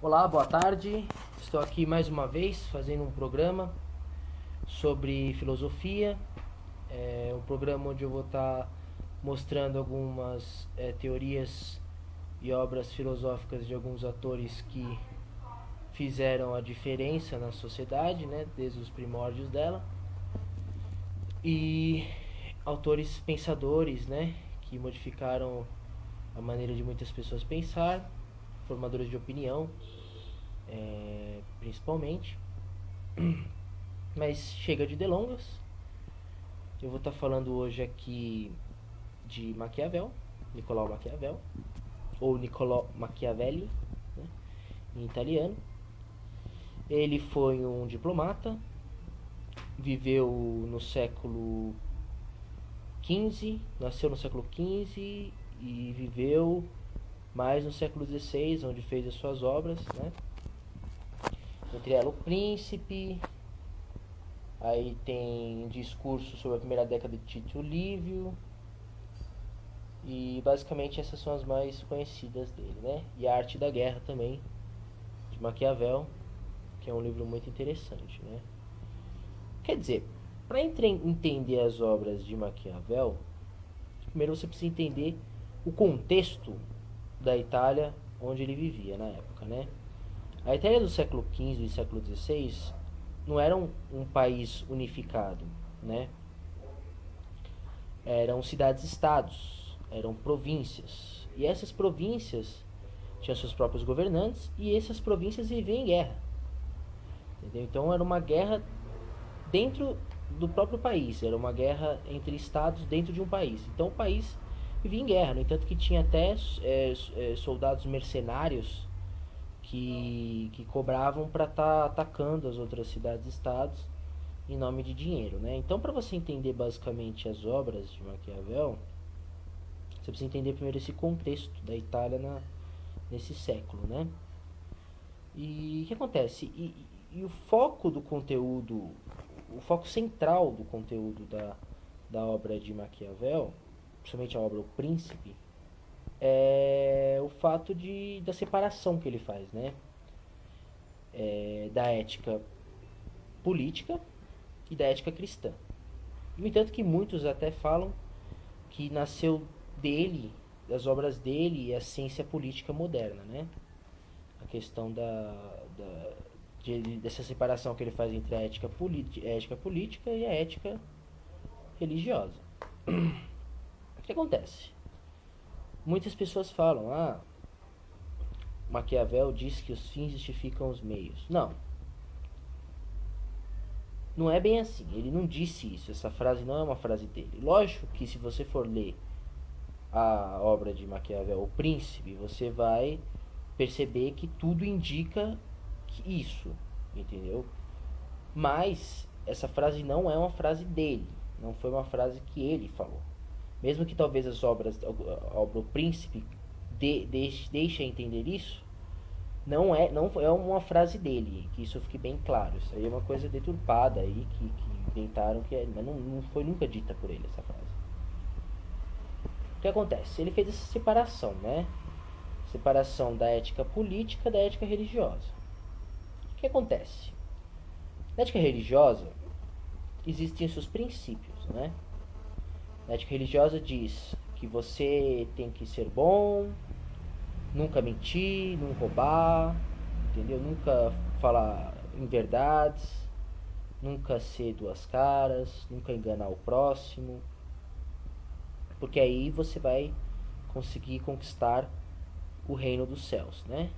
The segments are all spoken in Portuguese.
Olá, boa tarde. Estou aqui mais uma vez fazendo um programa sobre filosofia. É um programa onde eu vou estar mostrando algumas teorias e obras filosóficas de alguns autores que fizeram a diferença na sociedade, né, desde os primórdios dela. E autores pensadores, né, que modificaram a maneira de muitas pessoas pensar, formadores de opinião, principalmente. Mas chega de delongas. Eu vou estar falando hoje aqui de Maquiavel, Nicolau Maquiavel, ou Niccolò Machiavelli, né, em italiano. Ele foi um diplomata, viveu no século XV, nasceu no século XV e viveu mais no século XVI, onde fez as suas obras, né? Entre elas o Príncipe, aí tem discurso sobre a primeira década de Tito Livio, e basicamente essas são as mais conhecidas dele, né? E a Arte da Guerra também, de Maquiavel, que é um livro muito interessante, né? Quer dizer, para entender as obras de Maquiavel, primeiro você precisa entender o contexto da Itália onde ele vivia na época, né? A Itália do século XV e século XVI não era um país unificado, né? Eram cidades-estados, eram províncias. E essas províncias tinham seus próprios governantes e essas províncias viviam em guerra. Entendeu? Então era uma guerra dentro do próprio país, era uma guerra entre estados dentro de um país. Então o país vivia em guerra, no entanto que tinha até soldados mercenários que cobravam para estar atacando as outras cidades-estados em nome de dinheiro, né? Então, para você entender basicamente as obras de Maquiavel, você precisa entender primeiro esse contexto da Itália nesse século, né? E o que acontece? E o foco do conteúdo, o foco central do conteúdo da obra de Maquiavel, principalmente a obra O Príncipe, é o fato da separação que ele faz, né? Da ética política e da ética cristã. No entanto que muitos até falam que nasceu dele, das obras dele, a ciência política moderna, né? A questão dessa separação que ele faz entre a ética política e a ética religiosa. O que acontece? Muitas pessoas falam, Maquiavel diz que os fins justificam os meios. Não, não é bem assim. Ele não disse isso. Essa frase não é uma frase dele. Lógico que se você for ler a obra de Maquiavel, O Príncipe, você vai perceber que tudo indica isso, entendeu? Mas essa frase não é uma frase dele, não foi uma frase que ele falou. Mesmo que talvez a obra O Príncipe deixe entender isso, não é uma frase dele, que isso fique bem claro. Isso aí é uma coisa deturpada aí que inventaram, mas não foi nunca dita por ele essa frase. O que acontece? Ele fez essa separação, né? Separação da ética política da ética religiosa. O que acontece? Na ética religiosa existem os seus princípios, né? A ética religiosa diz que você tem que ser bom, nunca mentir, não roubar, entendeu? Nunca falar inverdades, nunca ser duas caras, nunca enganar o próximo, porque aí você vai conseguir conquistar o reino dos céus, né?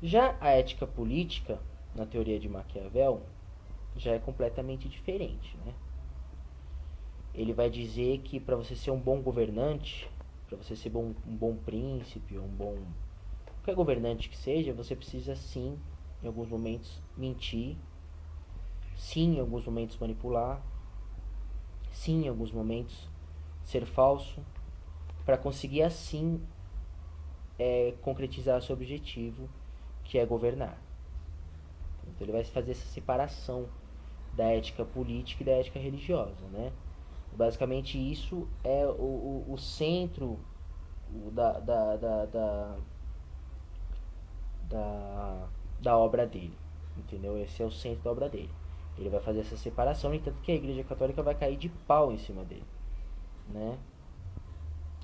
Já a ética política, na teoria de Maquiavel, já é completamente diferente, né? Ele vai dizer que para você ser um bom governante, para você ser um bom príncipe, qualquer governante que seja, você precisa sim, em alguns momentos, mentir, sim, em alguns momentos manipular, sim, em alguns momentos ser falso, para conseguir assim concretizar seu objetivo, que é governar. Então ele vai fazer essa separação da ética política e da ética religiosa, né? Basicamente isso é o centro da da obra dele, entendeu? Esse é o centro da obra dele. Ele vai fazer essa separação, no entanto que a Igreja Católica vai cair de pau em cima dele, né?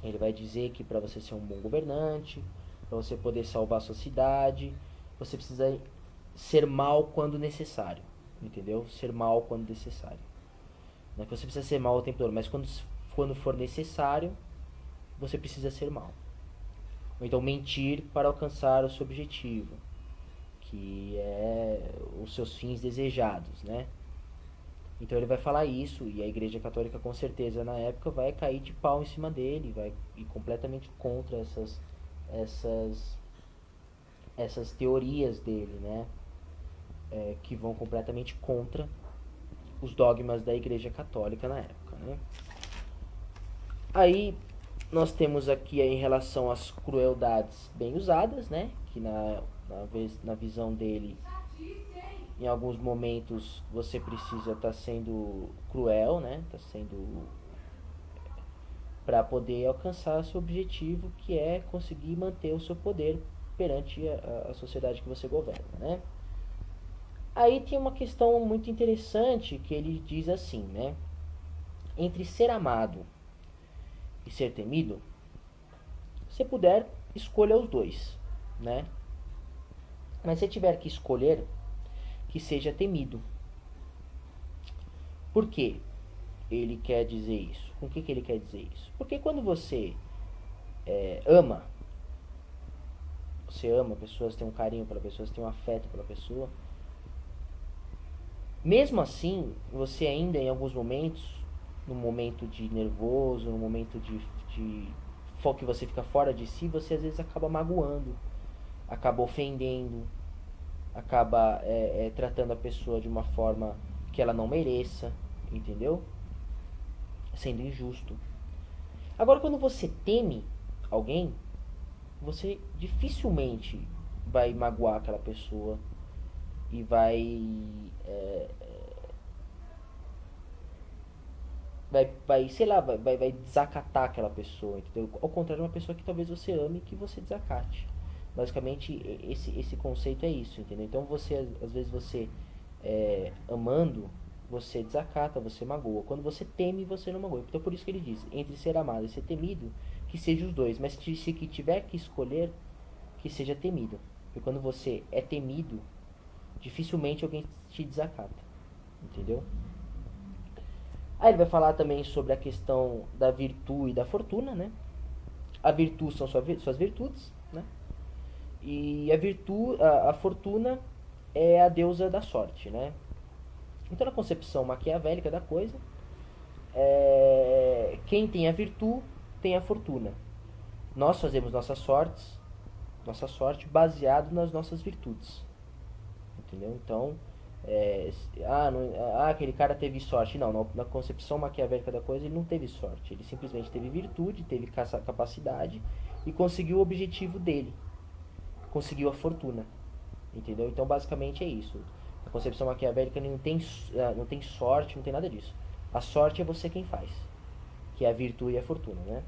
Ele vai dizer que para você ser um bom governante, para você poder salvar a sua cidade, você precisa ser mal quando necessário, entendeu? Ser mal quando necessário. Não é que você precisa ser mal o tempo todo, mas quando for necessário, você precisa ser mal. Ou então mentir para alcançar o seu objetivo, que é os seus fins desejados, né? Então ele vai falar isso, e a Igreja Católica com certeza na época vai cair de pau em cima dele, vai ir completamente contra essas teorias dele, né? Que vão completamente contra os dogmas da Igreja Católica na época, né? Aí nós temos aqui em relação às crueldades bem usadas, né? Que na visão dele, em alguns momentos você precisa estar sendo cruel, né? Tá sendo para poder alcançar seu objetivo, que é conseguir manter o seu poder perante a sociedade que você governa, né? Aí tem uma questão muito interessante que ele diz assim, né? Entre ser amado e ser temido, se puder, escolha os dois, né? Mas se tiver que escolher, que seja temido. Por quê? Ele quer dizer isso? Com o que ele quer dizer isso? Porque quando você ama, pessoas, tem um carinho pela pessoa, você tem um afeto pela pessoa, mesmo assim, você ainda em alguns momentos, no momento de nervoso, no momento de que você fica fora de si, você às vezes acaba magoando, acaba ofendendo, acaba tratando a pessoa de uma forma que ela não mereça, entendeu? Sendo injusto. Agora, quando você teme alguém, você dificilmente vai magoar aquela pessoa e vai sei lá, vai desacatar aquela pessoa, entendeu? Ao contrário de uma pessoa que talvez você ame, que você desacate. Basicamente, esse conceito é isso, entendeu? Então, você, às vezes, você amando, você desacata, você magoa. Quando você teme, você não magoa. Então, por isso que ele diz, entre ser amado e ser temido, que seja os dois. Mas se que tiver que escolher, que seja temido. Porque quando você é temido, dificilmente alguém te desacata, entendeu? Aí ele vai falar também sobre a questão da virtude e da fortuna, né? A virtude são suas virtudes, né? E a fortuna é a deusa da sorte, né? Então, na concepção maquiavélica da coisa, quem tem a virtude tem a fortuna. Nós fazemos nossa sorte baseado nas nossas virtudes, entendeu? Então, aquele cara teve sorte. Não, na concepção maquiavélica da coisa, ele não teve sorte. Ele simplesmente teve virtude, teve capacidade e conseguiu o objetivo dele. Conseguiu a fortuna, entendeu? Então, basicamente é isso. A concepção maquiavélica não tem sorte, não tem nada disso. A sorte é você quem faz, que é a virtude e a fortuna, né?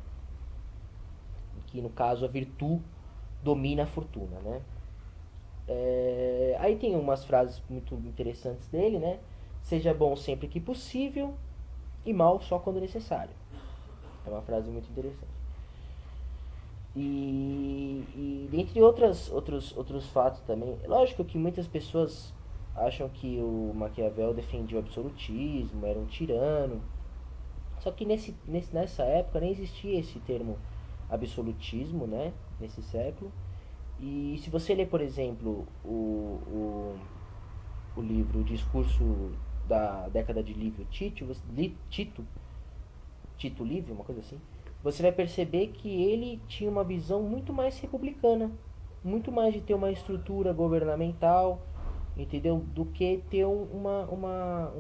Que no caso a virtude domina a fortuna, né? Aí tem umas frases muito interessantes dele, né? Seja bom sempre que possível e mal só quando necessário. É uma frase muito interessante. E dentre outros fatos também, lógico que muitas pessoas acham que o Maquiavel defendia o absolutismo, era um tirano. Só que nessa época nem existia esse termo absolutismo, né? Nesse século. E se você ler, por exemplo, o livro Discurso da Década de Tito Livre, uma coisa assim, você vai perceber que ele tinha uma visão muito mais republicana, muito mais de ter uma estrutura governamental, entendeu? Do que ter uma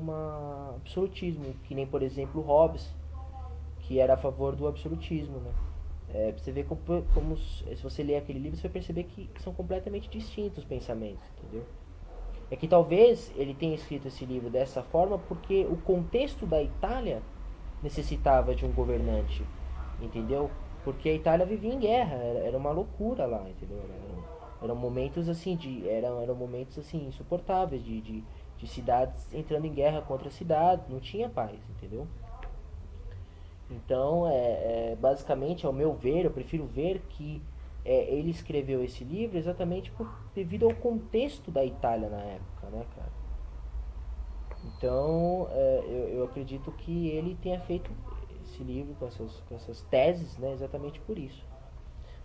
absolutismo, que nem, por exemplo, Hobbes, que era a favor do absolutismo, né? Você vê como se você ler aquele livro, você vai perceber que são completamente distintos os pensamentos, entendeu? É que talvez ele tenha escrito esse livro dessa forma porque o contexto da Itália necessitava de um governante, entendeu? Porque a Itália vivia em guerra, era uma loucura lá, entendeu? Eram momentos assim eram momentos assim insuportáveis de cidades entrando em guerra contra cidades, não tinha paz, entendeu? Então, basicamente, ao meu ver, eu prefiro ver que ele escreveu esse livro exatamente devido ao contexto da Itália na época, né, cara? Então, eu acredito que ele tenha feito esse livro com essas teses, né, exatamente por isso.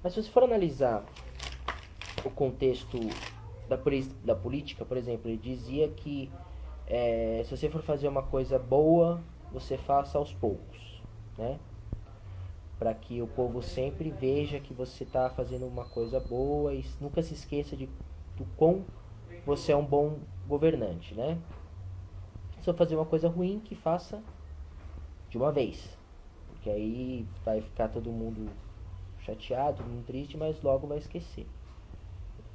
Mas se você for analisar o contexto da política, por exemplo, ele dizia que se você for fazer uma coisa boa, você faça aos poucos, né? Para que o povo sempre veja que você está fazendo uma coisa boa e nunca se esqueça do quão você é um bom governante, né? Se eu fazer uma coisa ruim, que faça de uma vez, porque aí vai ficar todo mundo chateado, todo mundo triste, mas logo vai esquecer.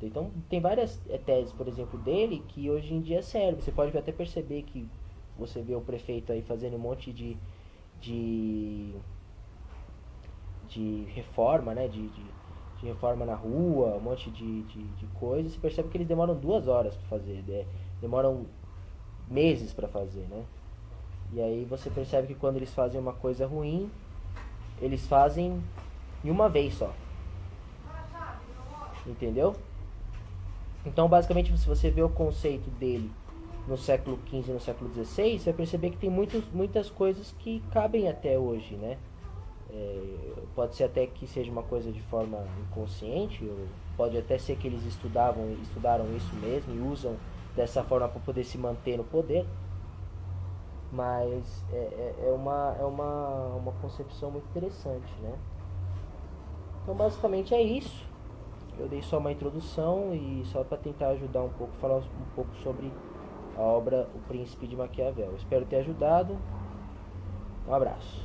Então tem várias teses, por exemplo, dele que hoje em dia servem. Você pode até perceber que você vê o prefeito aí fazendo um monte de, de reforma, né? De reforma na rua, um monte de coisa. Você percebe que eles demoram 2 horas para fazer, demoram meses para fazer, né? E aí você percebe que quando eles fazem uma coisa ruim, eles fazem em uma vez só. Entendeu? Então, basicamente, se você vê o conceito dele no século XV e no século XVI, você vai perceber que tem muitas coisas que cabem até hoje, né? Pode ser até que seja uma coisa de forma inconsciente, ou pode até ser que eles estudaram isso mesmo e usam dessa forma para poder se manter no poder, mas uma concepção muito interessante, né? Então, basicamente é isso. Eu dei só uma introdução e só para tentar ajudar um pouco, falar um pouco sobre a obra O Príncipe de Maquiavel. Espero ter ajudado. Um abraço.